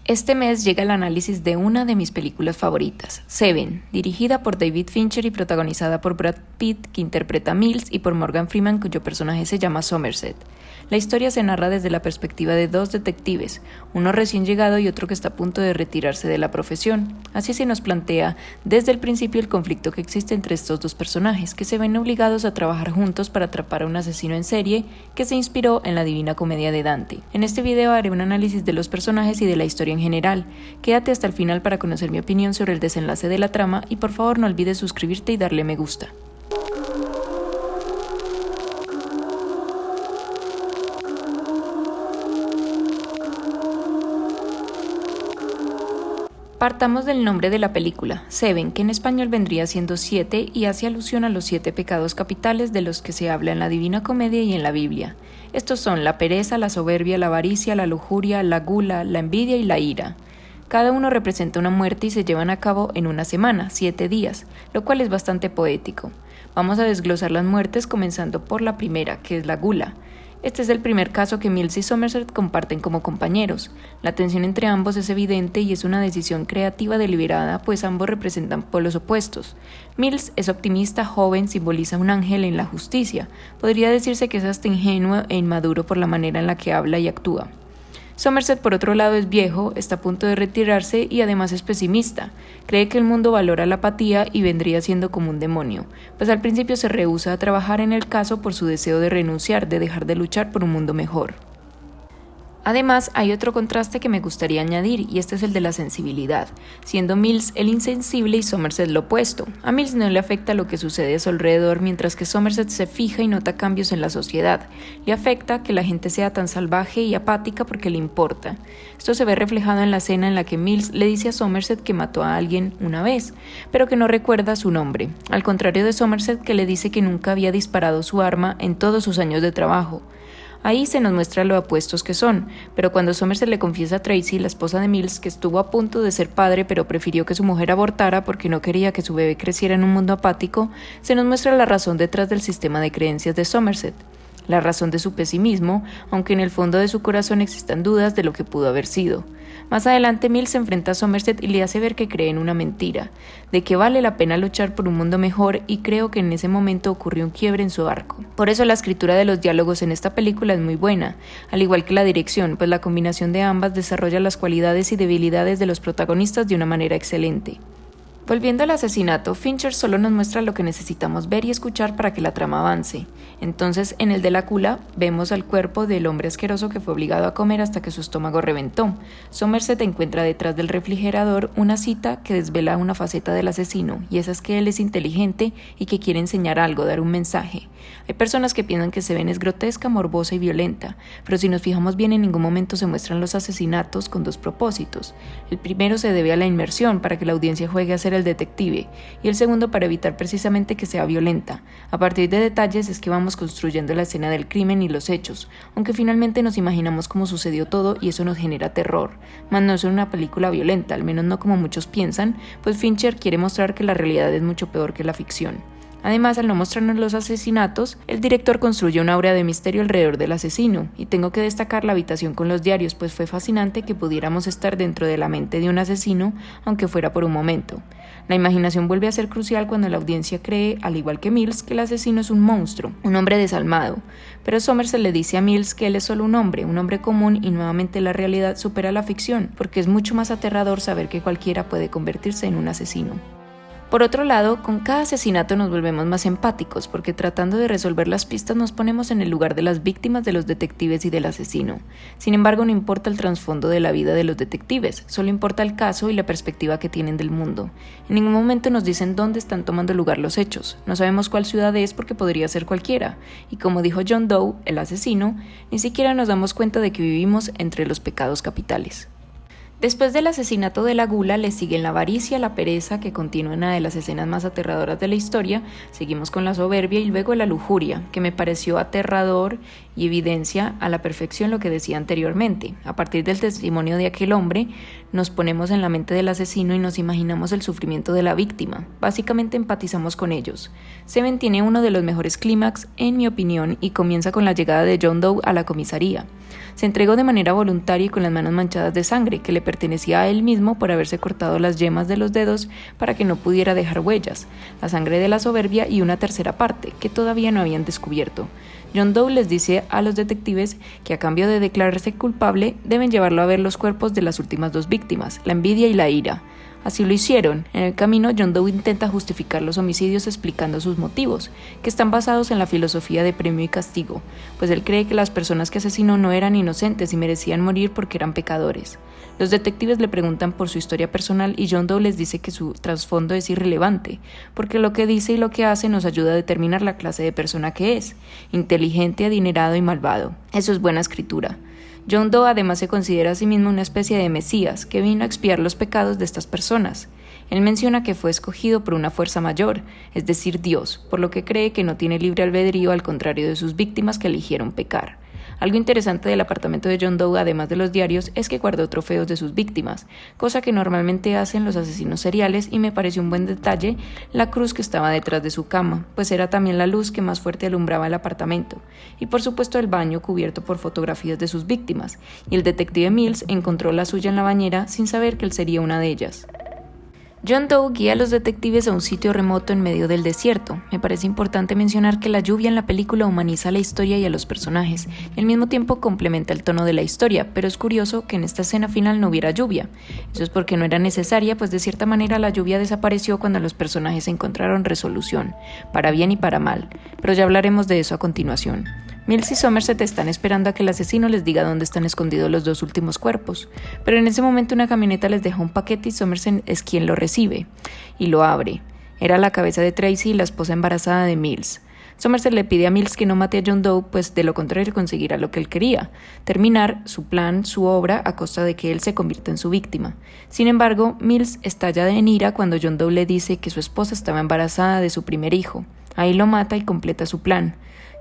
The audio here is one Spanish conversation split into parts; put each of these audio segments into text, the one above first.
Este mes llega el análisis de una de mis películas favoritas, Seven, dirigida por David Fincher y protagonizada por Brad Pitt, que interpreta a Mills, y por Morgan Freeman, cuyo personaje se llama Somerset. La historia se narra desde la perspectiva de dos detectives, uno recién llegado y otro que está a punto de retirarse de la profesión. Así se nos plantea desde el principio el conflicto que existe entre estos dos personajes, que se ven obligados a trabajar juntos para atrapar a un asesino en serie que se inspiró en la Divina Comedia de Dante. En este video haré un análisis de los personajes y de la historia en general. Quédate hasta el final para conocer mi opinión sobre el desenlace de la trama y por favor no olvides suscribirte y darle me gusta. Partamos del nombre de la película, Seven, que en español vendría siendo 7 y hace alusión a los 7 pecados capitales de los que se habla en la Divina Comedia y en la Biblia. Estos son la pereza, la soberbia, la avaricia, la lujuria, la gula, la envidia y la ira. Cada uno representa una muerte y se llevan a cabo en una semana, 7 días, lo cual es bastante poético. Vamos a desglosar las muertes comenzando por la primera, que es la gula. Este es el primer caso que Mills y Somerset comparten como compañeros. La tensión entre ambos es evidente y es una decisión creativa deliberada, pues ambos representan polos opuestos. Mills es optimista, joven, simboliza un ángel en la justicia. Podría decirse que es hasta ingenuo e inmaduro por la manera en la que habla y actúa. Somerset, por otro lado, es viejo, está a punto de retirarse y además es pesimista. Cree que el mundo valora la apatía y vendría siendo como un demonio, pues al principio se rehúsa a trabajar en el caso por su deseo de renunciar, de dejar de luchar por un mundo mejor. Además, hay otro contraste que me gustaría añadir, y este es el de la sensibilidad, siendo Mills el insensible y Somerset lo opuesto. A Mills no le afecta lo que sucede a su alrededor, mientras que Somerset se fija y nota cambios en la sociedad. Le afecta que la gente sea tan salvaje y apática porque le importa. Esto se ve reflejado en la escena en la que Mills le dice a Somerset que mató a alguien una vez, pero que no recuerda su nombre, al contrario de Somerset, que le dice que nunca había disparado su arma en todos sus años de trabajo. Ahí se nos muestra lo apuestos que son, pero cuando Somerset le confiesa a Tracy, la esposa de Mills, que estuvo a punto de ser padre pero prefirió que su mujer abortara porque no quería que su bebé creciera en un mundo apático, se nos muestra la razón detrás del sistema de creencias de Somerset. La razón de su pesimismo, aunque en el fondo de su corazón existan dudas de lo que pudo haber sido. Más adelante Mills se enfrenta a Somerset y le hace ver que cree en una mentira, de que vale la pena luchar por un mundo mejor, y creo que en ese momento ocurrió un quiebre en su arco. Por eso la escritura de los diálogos en esta película es muy buena, al igual que la dirección, pues la combinación de ambas desarrolla las cualidades y debilidades de los protagonistas de una manera excelente. Volviendo al asesinato, Fincher solo nos muestra lo que necesitamos ver y escuchar para que la trama avance. Entonces, en el de la cula, vemos al cuerpo del hombre asqueroso que fue obligado a comer hasta que su estómago reventó. Somerset encuentra detrás del refrigerador una cita que desvela una faceta del asesino, y esa es que él es inteligente y que quiere enseñar algo, dar un mensaje. Hay personas que piensan que Seven es grotesca, morbosa y violenta, pero si nos fijamos bien, en ningún momento se muestran los asesinatos con dos propósitos. El primero se debe a la inmersión, para que la audiencia juegue a ser el detective, y el segundo para evitar precisamente que sea violenta. A partir de detalles es que vamos construyendo la escena del crimen y los hechos, aunque finalmente nos imaginamos cómo sucedió todo y eso nos genera terror. Mas no es una película violenta, al menos no como muchos piensan, pues Fincher quiere mostrar que la realidad es mucho peor que la ficción. Además, al no mostrarnos los asesinatos, el director construye una aura de misterio alrededor del asesino, y tengo que destacar la habitación con los diarios, pues fue fascinante que pudiéramos estar dentro de la mente de un asesino, aunque fuera por un momento. La imaginación vuelve a ser crucial cuando la audiencia cree, al igual que Mills, que el asesino es un monstruo, un hombre desalmado, pero Somerset le dice a Mills que él es solo un hombre común, y nuevamente la realidad supera la ficción, porque es mucho más aterrador saber que cualquiera puede convertirse en un asesino. Por otro lado, con cada asesinato nos volvemos más empáticos, porque tratando de resolver las pistas nos ponemos en el lugar de las víctimas, de los detectives y del asesino. Sin embargo, no importa el trasfondo de la vida de los detectives, solo importa el caso y la perspectiva que tienen del mundo. En ningún momento nos dicen dónde están tomando lugar los hechos, no sabemos cuál ciudad es porque podría ser cualquiera, y como dijo John Doe, el asesino, ni siquiera nos damos cuenta de que vivimos entre los pecados capitales. Después del asesinato de la gula le siguen la avaricia, la pereza, que continúa una de las escenas más aterradoras de la historia, seguimos con la soberbia y luego la lujuria, que me pareció aterrador y evidencia a la perfección lo que decía anteriormente. A partir del testimonio de aquel hombre, nos ponemos en la mente del asesino y nos imaginamos el sufrimiento de la víctima. Básicamente empatizamos con ellos. Seven tiene uno de los mejores clímax, en mi opinión, y comienza con la llegada de John Doe a la comisaría. Se entregó de manera voluntaria y con las manos manchadas de sangre, que le pertenecía a él mismo por haberse cortado las yemas de los dedos para que no pudiera dejar huellas, la sangre de la soberbia y una tercera parte, que todavía no habían descubierto. John Doe les dice a los detectives que a cambio de declararse culpable, deben llevarlo a ver los cuerpos de las últimas dos víctimas, la envidia y la ira. Así lo hicieron. En el camino, John Doe intenta justificar los homicidios explicando sus motivos, que están basados en la filosofía de premio y castigo, pues él cree que las personas que asesinó no eran inocentes y merecían morir porque eran pecadores. Los detectives le preguntan por su historia personal y John Doe les dice que su trasfondo es irrelevante, porque lo que dice y lo que hace nos ayuda a determinar la clase de persona que es, inteligente, adinerado y malvado. Eso es buena escritura. John Doe además se considera a sí mismo una especie de mesías que vino a expiar los pecados de estas personas. Él menciona que fue escogido por una fuerza mayor, es decir, Dios, por lo que cree que no tiene libre albedrío al contrario de sus víctimas que eligieron pecar. Algo interesante del apartamento de John Doe, además de los diarios, es que guardó trofeos de sus víctimas, cosa que normalmente hacen los asesinos seriales, y me pareció un buen detalle la cruz que estaba detrás de su cama, pues era también la luz que más fuerte alumbraba el apartamento, y por supuesto el baño cubierto por fotografías de sus víctimas, y el detective Mills encontró la suya en la bañera sin saber que él sería una de ellas. John Doe guía a los detectives a un sitio remoto en medio del desierto. Me parece importante mencionar que la lluvia en la película humaniza la historia y a los personajes, y al mismo tiempo complementa el tono de la historia, pero es curioso que en esta escena final no hubiera lluvia. Eso es porque no era necesaria, pues de cierta manera la lluvia desapareció cuando los personajes encontraron resolución, para bien y para mal, pero ya hablaremos de eso a continuación. Mills y Somerset están esperando a que el asesino les diga dónde están escondidos los dos últimos cuerpos, pero en ese momento una camioneta les deja un paquete y Somerset es quien lo recibe y lo abre. Era la cabeza de Tracy y la esposa embarazada de Mills. Somerset le pide a Mills que no mate a John Doe, pues de lo contrario conseguirá lo que él quería, terminar su plan, su obra, a costa de que él se convierta en su víctima. Sin embargo, Mills estalla en ira cuando John Doe le dice que su esposa estaba embarazada de su primer hijo. Ahí lo mata y completa su plan.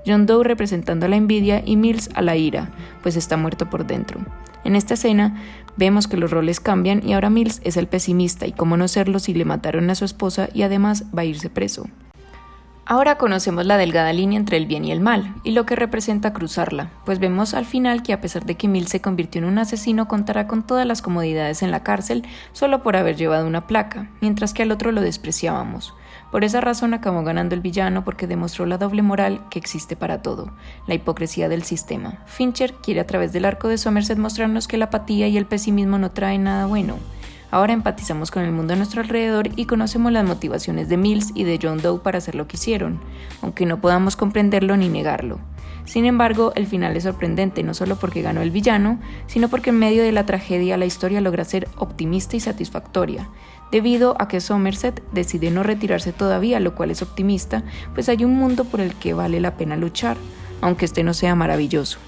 John Doe representando a la envidia y Mills a la ira, pues está muerto por dentro. En esta escena vemos que los roles cambian y ahora Mills es el pesimista y cómo no serlo si le mataron a su esposa y además va a irse preso. Ahora conocemos la delgada línea entre el bien y el mal, y lo que representa cruzarla, pues vemos al final que a pesar de que Mills se convirtió en un asesino, contará con todas las comodidades en la cárcel solo por haber llevado una placa, mientras que al otro lo despreciábamos. Por esa razón acabó ganando el villano porque demostró la doble moral que existe para todo, la hipocresía del sistema. Fincher quiere a través del arco de Somerset mostrarnos que la apatía y el pesimismo no traen nada bueno. Ahora empatizamos con el mundo a nuestro alrededor y conocemos las motivaciones de Mills y de John Doe para hacer lo que hicieron, aunque no podamos comprenderlo ni negarlo. Sin embargo, el final es sorprendente no solo porque ganó el villano, sino porque en medio de la tragedia la historia logra ser optimista y satisfactoria, debido a que Somerset decide no retirarse todavía, lo cual es optimista, pues hay un mundo por el que vale la pena luchar, aunque este no sea maravilloso.